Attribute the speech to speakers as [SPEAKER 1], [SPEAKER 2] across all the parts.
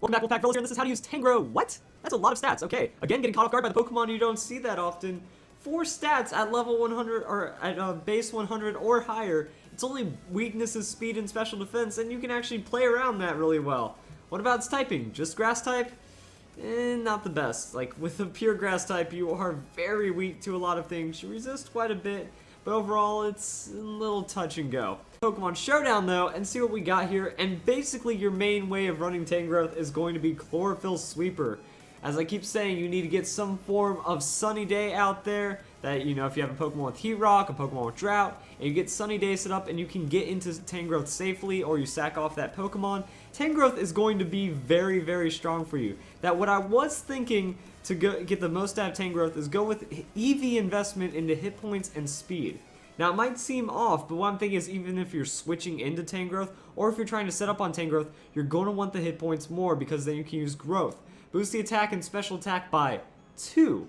[SPEAKER 1] Welcome back, Wolfpack Fellas here, and this is how to use Tangrowth. What? That's a lot of stats. Okay, again, getting caught off guard by the Pokemon you don't see that often. 4 stats at level 100, or at base 100 or higher. It's only weaknesses, speed, and special defense, and you can actually play around that really well. What about its typing? Just grass type? Not the best. Like, with a pure grass type, you are very weak to a lot of things. You resist quite a bit, but overall, it's a little touch and go. Pokemon Showdown, though, and see what we got here, and basically your main way of running Tangrowth is going to be Chlorophyll Sweeper. As I keep saying, you need to get some form of Sunny Day out there, that, you know, if you have a Pokemon with Heat Rock, a Pokemon with Drought, and you get Sunny Day set up and you can get into Tangrowth safely, or you sack off that Pokemon, Tangrowth is going to be very, very strong for you. That what I was thinking to get the most out of Tangrowth is go with EV investment into hit points and speed. Now, it might seem off, but what I'm thinking is even if you're switching into Tangrowth, or if you're trying to set up on Tangrowth, you're going to want the hit points more because then you can use Growth. Boost the attack and special attack by 2.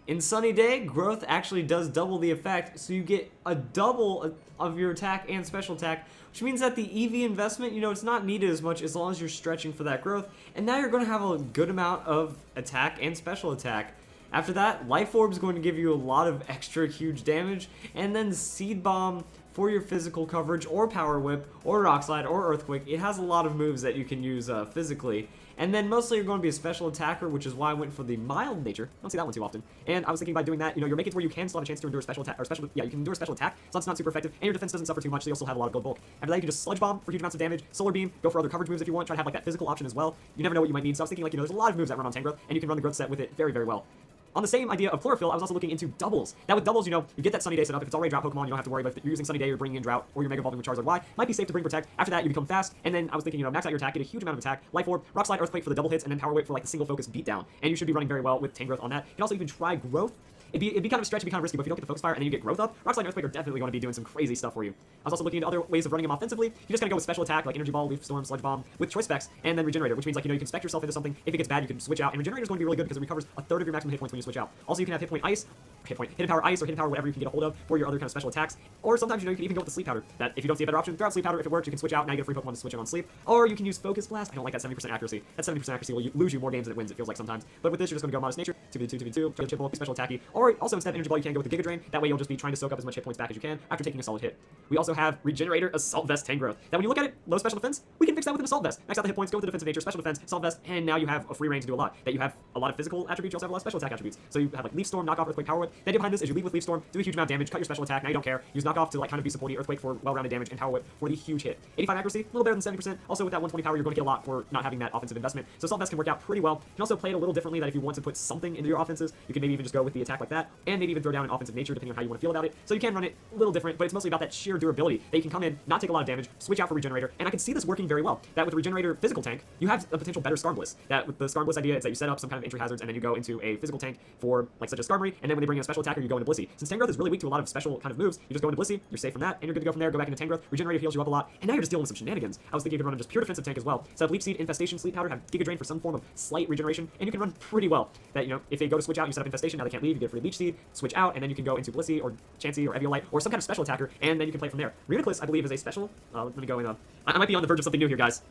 [SPEAKER 1] In Sunny Day, Growth actually does double the effect, so you get a double of your attack and special attack, which means that the EV investment, you know, it's not needed as much as long as you're stretching for that growth, and now you're going to have a good amount of attack and special attack. After that, Life Orb is going to give you a lot of extra huge damage, and then Seed Bomb for your physical coverage, or Power Whip, or Rock Slide, or Earthquake. It has a lot of moves that you can use physically. And then mostly you're going to be a special attacker, which is why I went for the mild nature. I don't see that one too often. And I was thinking by doing that, you know, you're making it to where you can still have a chance to endure a special attack, or you can endure a special attack, so that's not super effective, and your defense doesn't suffer too much, so you also have a lot of good bulk. After that, you can just Sludge Bomb for huge amounts of damage, Solar Beam, go for other coverage moves if you want, try to have like that physical option as well. You never know what you might need, so I was thinking like, you know, there's a lot of moves that run on Tangrowth, and you can run the growth set with it very, very well. On the same idea of Chlorophyll, I was also looking into doubles. Now with doubles, you know, you get that Sunny Day set up. If it's already a Drought Pokemon, you don't have to worry about if you're using Sunny Day or bringing in Drought, or you're Mega Evolving with Charizard Y. Might be safe to bring Protect. After that, you become fast, and then I was thinking, you know, max out your attack, get a huge amount of attack, Life Orb, Rock Slide, Earthquake for the double hits, and then Power Whip for like the single focus beatdown. And you should be running very well with Tangrowth on that. You can also even try Growth. It'd be kind of a stretch, it'd be kind of risky, but if you don't get the Focus Fire and then you get Growth up, Rock Slide and Earthquake are definitely going to be doing some crazy stuff for you. I was also looking into other ways of running them offensively. You just kind of go with Special Attack, like Energy Ball, Leaf Storm, Sludge Bomb, with Choice Specs, and then Regenerator, which means like, you know, you can spec yourself into something. If it gets bad, you can switch out, and Regenerator is going to be really good because it recovers a third of your maximum hit points when you switch out. Also, you can have Hidden Power Ice, or Hidden Power whatever you can get a hold of for your other kind of special attacks. Or sometimes, you know, you can even go with the Sleep Powder. That if you don't see a better option, throw out Sleep Powder. If it works, you can switch out. Now you get a free Pokemon to switch in on Sleep. Or you can use Focus Blast. I don't like that 70% accuracy. That 70% accuracy will lose you more games than it wins, it feels like sometimes. But with this, you're just going to go Modest Nature, 2v2, 2v2, Chip Ball, Special Attacky. Or also instead of Energy Ball, you can go with the Giga Drain. That way you'll just be trying to soak up as much hit points back as you can after taking a solid hit. We also have Regenerator, Assault Vest, Tangrowth. That when you look at it, low special defense, we can fix that with an Assault Vest. Max out the hit points, go with the defensive nature, special defense, Assault Vest, and now you have a free reign to do a lot. That you have a lot of physical attributes, you also have a lot of special attack attributes. So you have like Leaf Storm, Knockoff, Earthquake, Power Whip. The idea behind this is you lead with Leaf Storm, do a huge amount of damage, cut your special attack, now you don't care. Use Knockoff to like kind of be supporty, Earthquake for well-rounded damage, and Power Whip for the huge hit. 85 accuracy, a little better than 70%. Also with that 120 power, you're going to get a lot for not having that offensive investment. So Assault Vest can work out pretty well. You can also play it a little differently, that if you want to put something into your offenses, you can maybe even just go with the attack like that, and maybe even throw down an offensive nature depending on how you want to feel about it. So you can run it a little different, but it's mostly about that sheer durability, that you can come in, not take a lot of damage, switch out for Regenerator, and I can see this working very well. That with Regenerator physical tank, you have a potential better Skarmory. That with the Skarmory idea, it's that you set up some kind of entry hazards, and then you go into a physical tank for like such as Skarmory, and then when they bring in a special attacker, you go into Blissey. Since Tangrowth is really weak to a lot of special kind of moves, you just go into Blissey, you're safe from that, and you're good to go from there, go back into Tangrowth, Regenerator heals you up a lot, and now you're just dealing with some shenanigans. I was thinking you could run just pure defensive tank as well. Set up Leaf Seed, Infestation, Sleep Powder, have Giga Drain for some form of slight regeneration, and you can run pretty well. That, you know, if they go to switch out, you set up Infestation, now they can't leave, you get a free Leech Seed, switch out, and then you can go into Blissey, or Chansey, or Eviolite, or some kind of special attacker, and then you can play from there. Reuniclus, I believe, is a special. Let me go in. I might be on the verge of something new here, guys.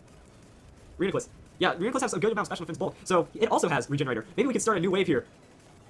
[SPEAKER 1] Reuniclus. Yeah, Reuniclus has a good amount of special defense bulk, so it also has Regenerator. Maybe we can start a new wave here.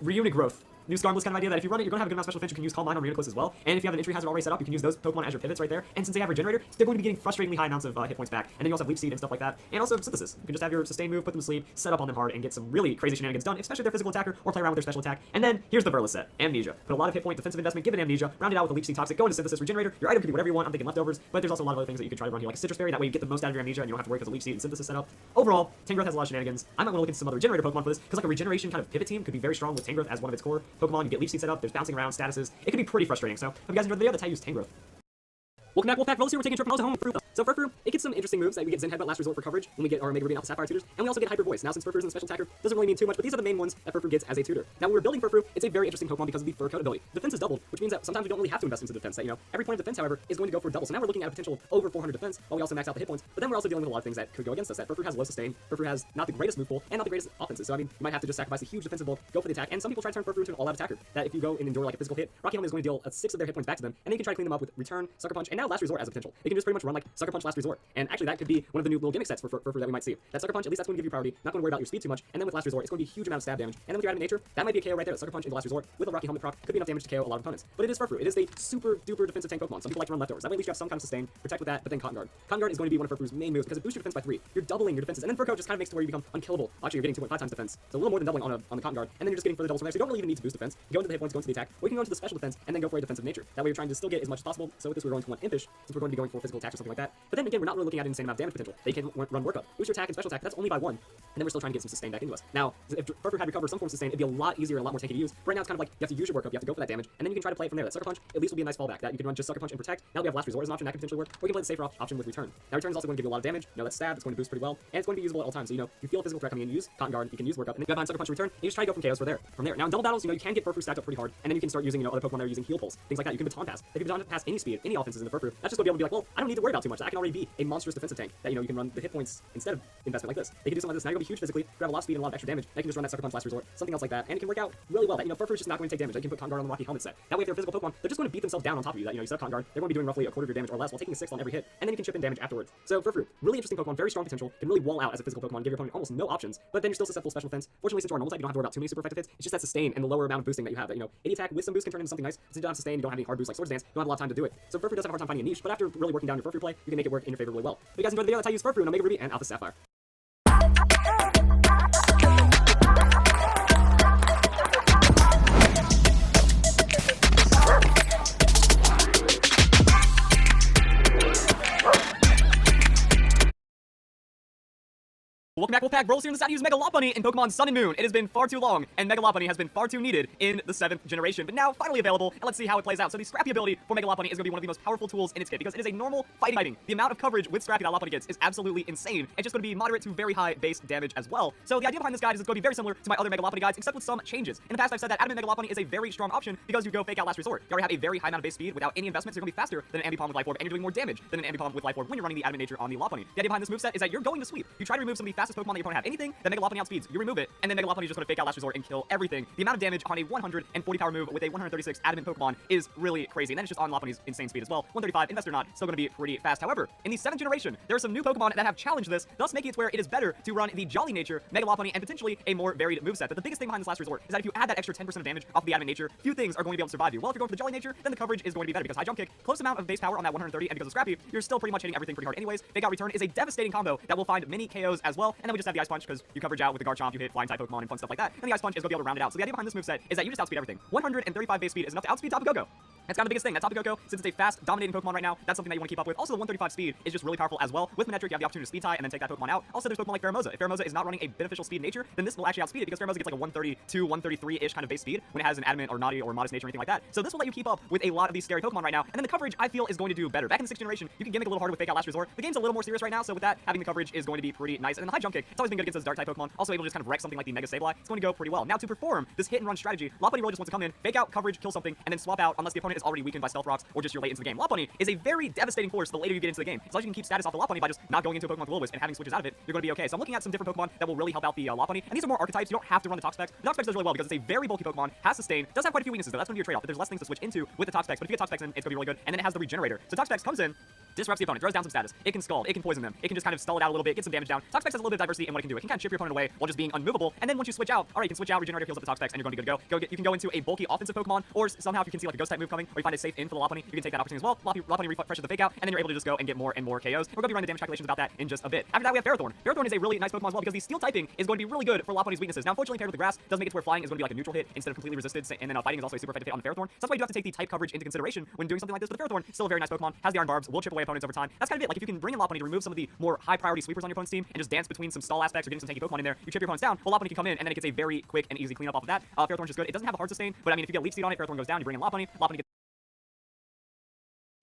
[SPEAKER 1] Reunigrowth. New Skarmory kind of idea that if you run it, you're going to have a good amount of special defense. You can use Calm Mind on Reuniclus as well. And if you have an entry hazard already set up, you can use those Pokemon as your pivots right there. And since they have Regenerator, they're going to be getting frustratingly high amounts of hit points back. And then you also have Leaf Seed and stuff like that. And also Synthesis. You can just have your sustain move, put them to sleep, set up on them hard, and get some really crazy shenanigans done, especially if they're physical attacker, or play around with their special attack. And then here's the Verla set, Amnesia. Put a lot of hit point defensive investment, give it Amnesia, round it out with a Leaf Seed Toxic, go into Synthesis, Regenerator. Your item can be whatever you want. I'm thinking Leftovers, but there's also a lot of other things that you could try to run here, like a Citrus Berry. That way you get the most out of your Amnesia, and you don't have to worry because of Leaf Seed and Synthesis set up. Overall, Tangrowth has a lot of shenanigans. I might want to look into some other Regenerator Pokemon for this, because like a regeneration kind of pivot team could be very strong with Tangrowth as one of its core Pokemon. You get Leaf Seed set up, there's bouncing around, statuses. It can be pretty frustrating, so hope you guys enjoyed the video. That's how you use Tangrowth. Welcome back, Wolfpack Fellas here. We're taking a trip from home. So Furfrou, it gets some interesting moves. That we get Zen Headbutt, Last Resort for coverage when we get our Mega Ruby and Alpha Sapphire tutors, and we also get Hyper Voice. Now, since Furfrou isn't a special attacker, doesn't really mean too much, but these are the main ones that Furfrou gets as a tutor. Now, when we're building Furfrou, it's a very interesting Pokemon because of the Fur Coat ability. Defense is doubled, which means that sometimes we don't really have to invest into defense. That, you know, every point of defense, however, is going to go for double. So now we're looking at a potential over 400 defense, while we also max out the hit points. But then we're also dealing with a lot of things that could go against us. That Furfrou has low sustain, Furfrou has not the greatest move pool, and not the greatest offenses. So I mean, you might have to just sacrifice a huge defensive bulk, go for the attack. And some people try to turn Furfrou into an all-out attacker. That if you go and endure like a physical hit, Rocky Helmet is going to deal 6 of their hit points back to them, and then you can try to clean them up with Return, Sucker Punch, and now Last Resort as a potential. It can just pretty much run like Sucker
[SPEAKER 2] Sucker Punch Last Resort. And actually, that could be one of the new little gimmick sets for Furfrou that we might see. That Sucker Punch, at least that's going to give you priority, not going to worry about your speed too much. And then with Last Resort, it's going to be a huge amount of stab damage. And then with your Adamant Nature, that might be a KO right there. Sucker Punch into Last Resort with a Rocky Helmet proc could be enough damage to KO a lot of opponents. But it is Furfrou. It is a super duper defensive tank Pokemon. Some people like to run leftovers. That way at least you have some kind of sustain, protect with that, but then Cotton Guard. Cotton Guard is going to be one of Furfrou's main moves because it boosts your defense by 3. You're doubling your defenses. And then Fur Coat just kind of makes it where you become unkillable. Actually, you're getting 2.5 times defense. So a little more than doubling on the Cotton Guard. And then you're just getting further doubles from there. So you don't really even need to boost defense. You go into the hit points, go into the attack, or you can go into the special defense and then go for a defensive nature. That way you're trying to still get as much as possible. So with this we're going to want Impish, since we're going to be going for physical attacks or something like that. But then again, we're not really looking at an insane amount of damage potential. They can run work up. Boost your attack and special attack, that's only by 1. And then we're still trying to get some sustain back into us. Now, if Furfrou had recovered some form of sustain, it'd be a lot easier and a lot more tanky to use. But right now it's kind of like you have to use your work up, you have to go for that damage, and then you can try to play it from there. That Sucker Punch at least will be a nice fallback. That you can run just Sucker Punch and protect. Now we have Last Resort as an option that could potentially work. Or you can play the safer option with Return. Now Return is also going to give you a lot of damage. No, that's stab, it's going to boost pretty well, and it's going to be usable at all times. So you know, you feel a physical threat coming in, you use Cotton Guard, you can use work up, and then you have behind Sucker Punch and Return, and you just try to go from KOs from there. Now in double battles, you can get Furfrou stacked up pretty hard, and then you can start using, other Pokemon that are using Heal Pulse, things like that. You can Baton Pass. If you Baton Pass any speed, any offenses in the Furfrou, that's just going to be able to be like, well, I don't need to worry about too much. That can already be a monstrous defensive tank that, you can run the hit points instead of investment like this. They can do something like this. Now you're going to be huge physically, grab a lot of speed and a lot of extra damage. They can just run that Sucker Punch Last Resort, something else like that, and it can work out really well. That, Furfrou is just not going to take damage. They can put Cotton Guard on the Rocky Helmet set. That way, if they're a physical Pokemon, they're just going to beat themselves down on top of you. That, you set up Cotton Guard, they're going to be doing roughly a quarter of your damage or less while taking a 6 on every hit, and then you can chip in damage afterwards. So Furfrou, really interesting Pokemon, very strong potential, can really wall out as a physical Pokemon, give your opponent almost no options, but then you're still susceptible to special defense. Fortunately, since you're a normal type, you don't have to worry about too many super effective hits. It's just that sustain and the lower amount of boosting that you have. That, 80 attack with some boost can turn into something nice. Since you don't have sustain, you don't have any hard boost like Swords Dance, you don't have a lot of time to do it. So Furfrou does have a hard time finding a niche, but after really working down your Furfrou play, you can make it work in your favor really well. But you guys enjoyed the video, that's how you use Furfrou and Omega Ruby and Alpha Sapphire. Welcome back, Wolfpack. Bros here in the side to use Mega Lopunny in Pokemon Sun and Moon. It has been far too long, and Mega Lopunny has been far too needed in the 7th generation, but now finally available, and let's see how it plays out. So the Scrappy ability for Mega Lopunny is going to be one of the most powerful tools in its kit, because it is a normal fighting. The amount of coverage with Scrappy that Lopunny gets is absolutely insane. It's just going to be moderate to very high base damage as well. So the idea behind this guide is it's going to be very similar to my other Mega Lopunny guides, except with some changes. In the past, I've said that Adamant Mega Lopunny is a very strong option because you go Fake Out Last Resort. You already have a very high amount of base speed without any investment, so you're going to be faster than an Ambipom with Life Orb, and you're doing more damage than an Ambipom with Life Orb when you're running the Adamant Nature on the Lopunny. The idea behind this moveset is that you're going to sweep. You try to remove some of the fastest Pokemon that your opponent have. Anything that Mega Lopunny outspeeds, you remove it, and then Mega Lopunny is just going to Fake Out Last Resort and kill everything. The amount of damage on a 140 power move with a 136 Adamant Pokemon is really crazy, and then it's just on Lopunny's insane speed as well. 135, invest or not, still going to be pretty fast. However, in the 7th generation, there are some new Pokemon that have challenged this, thus making it where it is better to run the Jolly Nature, Mega Lopunny, and potentially a more varied moveset. But the biggest thing behind this Last Resort is that if you add that extra 10% of damage off of the Adamant Nature, few things are going to be able to survive you. Well, if you're going for the Jolly Nature, then the coverage is going to be better because High Jump Kick, close amount of base power on that 130, and because of Scrappy, you're still pretty much hitting everything pretty hard anyways. Fake Out Return is a devastating combo that will find many KOs as well, and then we just have the Ice Punch because you coverage out with the Garchomp, you hit flying type Pokemon and fun stuff like that, and the Ice Punch is going to be able to round it out. So the idea behind this moveset is that you just outspeed everything. 135 base speed is enough to outspeed Tapu Koko. That's kind of the biggest thing. That Tapu Koko, since it's a fast, dominating Pokemon right now, that's something that you want to keep up with. Also, the 135 speed is just really powerful as well. With Manectric, you have the opportunity to speed tie and then take that Pokemon out. Also, there's Pokemon like Pheromosa. If Pheromosa is not running a beneficial speed nature, then this will actually outspeed it because Pheromosa gets like a 132, 133-ish kind of base speed when it has an Adamant or Naughty or Modest nature or anything like that. So this will let you keep up with a lot of these scary Pokemon right now. And then the coverage, I feel, is going to do better. Back in the 6th generation, you can gimmick a little harder with Fake Out Last Resort. The game's a little more serious right now, so with that, having the coverage is going to be pretty nice. And then the High Jump Kick, it's always been good against those Dark type Pokemon. Also able to just kind of wreck something like the Mega Sableye. It's going to go pretty well. Now, to perform this hit and run strategy, Lopunny really just wants to come in, fake out coverage, kill something, and then swap out unless the opponent is already weakened by Stealth Rocks or just you're late into the game. Lopunny is a very devastating force the later you get into the game. As long as you can keep status off the Lopunny by just not going into a Pokemon with Will-O-Wisp and having switches out of it, you're going to be okay. So I'm looking at some different Pokemon that will really help out the Lopunny, and these are more archetypes. You don't have to run the Toxapex. The Toxapex does really well because it's a very bulky Pokemon, has sustain, does have quite a few weaknesses though. That's going to be your trade-off. But there's less things to switch into with the Toxapex. But if you get Toxapex in, it's going to be really good. And then it has the Regenerator. So Toxapex comes in, disrupts the opponent, throws down some status. It can scald, it can poison them, it can just kind of stall it out a little bit, get some damage down. Toxapex has a little bit of diversity in what it can do. It can kind of chip your opponent away while just being unmovable. And then once you switch out, alright, you can switch out, Regenerator heals up the Toxapex, and you're going to be good to go. You can go into a bulky offensive Pokemon, or somehow if you can see like a Ghost type move coming, or you find a safe in for the Lopunny, you can take that opportunity as well. Lopunny refreshes the Fake Out, and then you're able to just go and get more and more KOs. We're going to be running the damage calculations about that in just a bit. After that, we have Ferrothorn. Ferrothorn is a really nice Pokemon as well because the Steel typing is going to be really good for Lopunny's weaknesses. Now, unfortunately, paired with the Grass, does make it to where flying is going to be like a neutral hit instead of completely resisted, and then fighting is also a super effective hit on the Ferrothorn. So that's why you do have to take the type coverage into consideration when doing something like this. But the Ferrothorn, still a very nice Pokemon, has the Iron Barbs, will chip away opponents over time. That's kind of it. Like if you can bring in Lopunny to remove some of the more high priority sweepers on your opponent's team and just dance between some stall aspects or getting some tanky Pokemon in there, you chip your opponents down. Well, Lopunny can come in and then it gets a very quick and easy cleanup off of that. Ferrothorn's just good. It doesn't have a hard sustain, but I mean if you get Leaf Seed on it, Ferrothorn goes down. You bring in Lopunny. Lopunny gets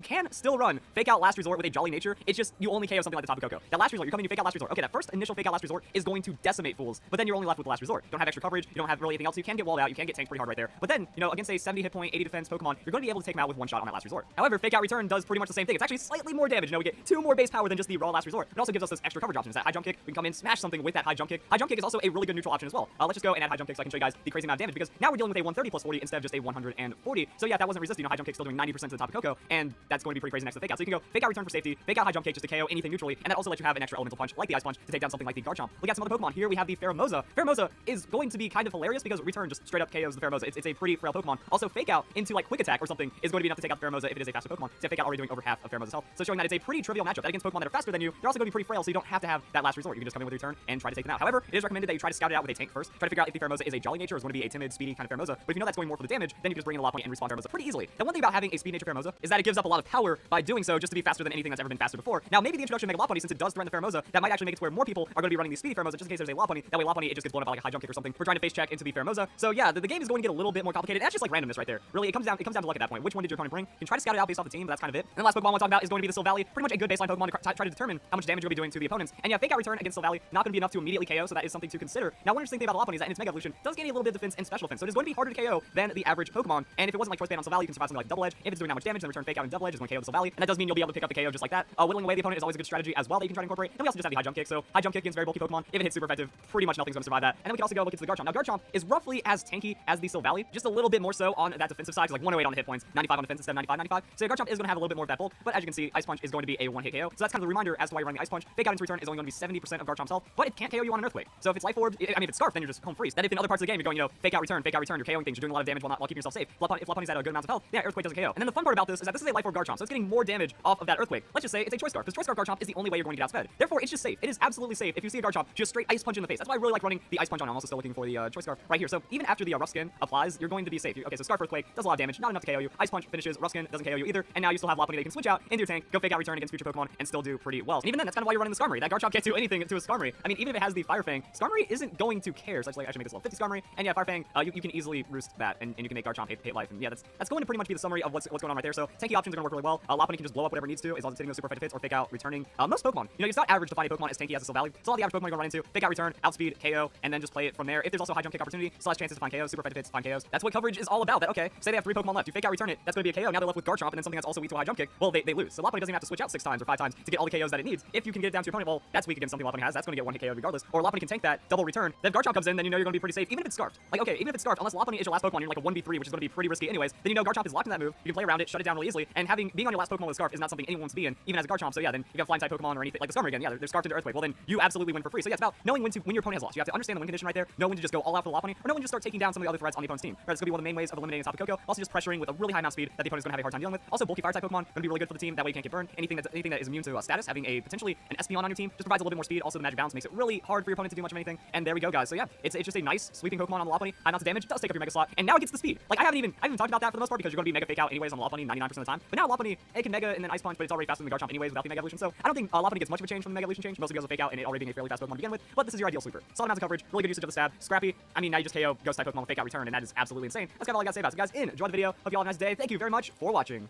[SPEAKER 2] can still run Fake Out Last Resort with a Jolly Nature. It's just you only KO something like the Tapu Koko. That Last Resort, you come in, you Fake Out Last Resort. Okay, that first initial Fake Out Last Resort is going to decimate fools, but then you're only left with the Last Resort. You don't have extra coverage, you don't have really anything else. You can get walled out, you can get tanked pretty hard right there. But then, against a 70 hit point, 80 defense Pokemon, you're going to be able to take him out with one shot on that Last Resort. However, Fake Out Return does pretty much the same thing. It's actually slightly more damage. We get 2 more base power than just the raw Last Resort. It also gives us this extra coverage options. That High Jump Kick, we can come in, smash something with that High Jump Kick. High Jump Kick is also a really good neutral option as well. Let's just go and add High Jump Kick so I can show you guys the crazy amount of damage because now we're dealing with a 130 plus 40 instead of just a 140. So yeah, if that wasn't resisted, High Jump Kick still doing 90% to the Tapu Koko, and that's going to be pretty crazy next to Fake Out. So you can go Fake Out Return for safety, Fake Out High Jump Kick just to KO anything neutrally, and that also lets you have an extra elemental punch like the Ice Punch to take down something like the Garchomp. Look at some other Pokemon. Here we have the Pheromosa. Pheromosa is going to be kind of hilarious because Return just straight up KOs the Pheromosa. It's a pretty frail Pokemon. Also, Fake Out into like Quick Attack or something is going to be enough to take out the Pheromosa if it is a faster Pokemon. So Fake Out already doing over half of Pheromosa's health. So showing that it's a pretty trivial matchup. That against Pokemon that are faster than you, they're also going to be pretty frail, so you don't have to have that last resort. You can just come in with your turn and try to take them out. However, it is recommended that you try to scout it out with a tank first. Try to figure out if the Pheromosa is a jolly nature or is going to be a timid, speedy kind of Pheromosa. But if you know that's going more for the damage, then you can just bring in a Lopunny and respawn Pheromosa pretty easily. The one thing about having a speed nature Pheromosa is that it gives up a lot of power by doing so just to be faster than anything that's ever been faster before. Now, maybe the introduction of Mega Lopunny, since it does threaten the Pheromosa, that might actually make it to where more people are going to be running these speedy Pheromosa just in case there's a Lopunny. That way Lopunny, it just gets blown up by like a high jump kick or something. We're trying to face check into the Pheromosa. So yeah, the game is going to get a little bit more complicated. That's just like randomness right there. Really, it comes down to luck at that point. Which one did your opponent bring? You can try to scout it out based off the team, but that's kind of it. And the last Pokemon I want to talk about is going to be the Silvally. Pretty much a good baseline Pokemon to try to determine how much damage you're going to be doing to the opponents. And yeah, Fake Out Return against Silvally, not going to be enough to immediately KO, so that is something to consider. Now, one interesting thing about Lopunny is that in its Mega Evolution, it does gain a little bit of defense and special defense, so it is going to be harder to KO than the average Pokemon. And if it wasn't like Choice Band on Silvally, you can survive something like Double Edge. If it's doing that much damage, then Return Fake Out and Double Edge is going to KO the Silvally, and that does mean you'll be able to pick up the KO just like that. Whittling away the opponent is always a good strategy as well that you can try to incorporate. And we also just have the High Jump Kick, so High Jump Kick against very bulky Pokemon, if it hits super effective, pretty much nothing's going to survive that. And then we can also go look into the Garchomp. Now, Garchomp is roughly as tanky as the Silvally, just a little bit more so on that defensive side, like 108 on the hit points, 95 on defense instead of 95, 95. So Garchomp is going to have a little bit more of that bulk, but as you can see, Ice Punch is going to be a one-hit KO. So that's kind of the reminder as to why you're running the Ice Punch. Fake Out into Return is only going to be 70% of Garchomp's health, but it can't KO you on an Earthquake. So if it's Life Orb, I mean, if it's Scarf, then you're just home freeze. That if in other parts of the game you're going, Fake Out Return, you're KOing things, you're doing a lot of damage while keeping yourself safe. If Lopunny's at a good amount of health, yeah, Earthquake doesn't KO. And then the fun part about this is that this is a Life Orb Garchomp, so it's getting more damage off of that Earthquake. Let's just say it's a Choice Scarf. This Choice Scarf Garchomp is the only way you're going to get outsped. Therefore, it's just safe. It is absolutely safe if you see a Garchomp just straight Ice Punch in the face. That's why I really like running the Ice Punch on. I'm also still looking for the Choice Scarf right here. So even after the Rough Skin applies, you're going to be safe. Okay, so Scarf Earthquake does a lot of damage, not enough to KO you. Ice Punch finishes, Rough Skin doesn't KO you either, and now you still have Lopunny that you can switch out into your tank, go Fake Out Return against future Pokemon, and still do pretty well. And even then, that's kind of why you're running the Skarmory. That Garchomp can't do anything to a Skarmory. I mean, even if it has the Fire Fang, Skarmory isn't going to care. So I should make this level 50 Skarmory, and yeah, Fire Fang, you can easily roost that, and you can make Garchomp hate life. And yeah, that's going to pretty much be the summary of what's going on right there. So tanky options are going to work really well. Lopunny can just blow up whatever it needs to, as long as it's hitting those super effective hits, or Fake Out Returning. Most Pokemon, it's not average to find a Pokemon as tanky as a Silvally. So all the average Pokemon you're going to run into, Fake Out Return, Outspeed, KO, and then just play it from there. If there's also High Jump Kick opportunity, still has chances to find KOs, super effective hits, find KOs. That's what coverage is all about. That okay, say they have 3 Pokemon left, you Fake Out Return it, that's going to be a KO. Now they're left with Garchomp and then something that's also weak to a High Jump Kick. Well, they lose. So Lopunny doesn't even have to switch out 6 times or 5 times to get all the KOs that it needs. If you can get it down to your opponent, well, that's weak against something Lopunny has. That's going to get 1 hit KO regardless. Or Lopunny can tank that, double return. Then if Garchomp comes in, then you know you're going to be pretty safe, even if it's Scarfed. Like okay, even if it's Scarfed, unless Lopunny is your last Pokemon, you're like a 1v3, which is going to be pretty risky anyways. Then Garchomp is locked in that move. You can play around it, shut it down really easily, and being on your last Pokemon with Scarf is not something anyone wants to be in, even as a Garchomp. So yeah, then if you have Flying type Pokemon or anything like the Skarmory again, yeah, they're Scarfed into Earthquake. Well then you absolutely win for free. So yeah, it's about knowing when your opponent has lost. You have to understand the win condition right there, know when to just go all out for the Lopunny, or know when to just start taking down some of the other threats on the opponent's team. Right, it's going to be one of the main ways of eliminating Tapu Koko. Also just pressuring with a really high amount of speed that the opponent's going to have a hard time dealing with. Also bulky Fire type Pokemon going to be really good for the team. That way you can't get burned. Anything that is immune to status, having potentially an Espeon on your team just provides a little bit more speed. Also the Magic Bounce makes it really hard for your opponent to do much of anything. And there we go, guys. So yeah, it's just a nice sweeping Pokemon on the Lopunny. High amounts of damage, does take up your Mega Slot, and now it gets the speed. Like I haven't even talked about that for the most part because you're going to be Mega Fake Out anyways on the Lopunny 99% of the time. But now Lopunny, it can Mega and then Ice Punch, but it's already faster than the Garchomp anyways without the Mega Evolution. So I don't think Lopunny gets much of a change from the Mega Evolution change. Mostly because of Fake Out and it already being a fairly fast Pokemon to begin with. But this is your ideal sweeper. Solid amounts of coverage, really good usage of the stab. Scrappy. I mean, now you just KO Ghost type Pokemon with Fake Out Return, and that is absolutely insane. That's kind of all I got to say about it. So guys, enjoy the video. Hope you all have a nice day. Thank you very much for watching.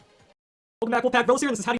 [SPEAKER 2] Welcome back, Wolfpack. Bros here, and this is how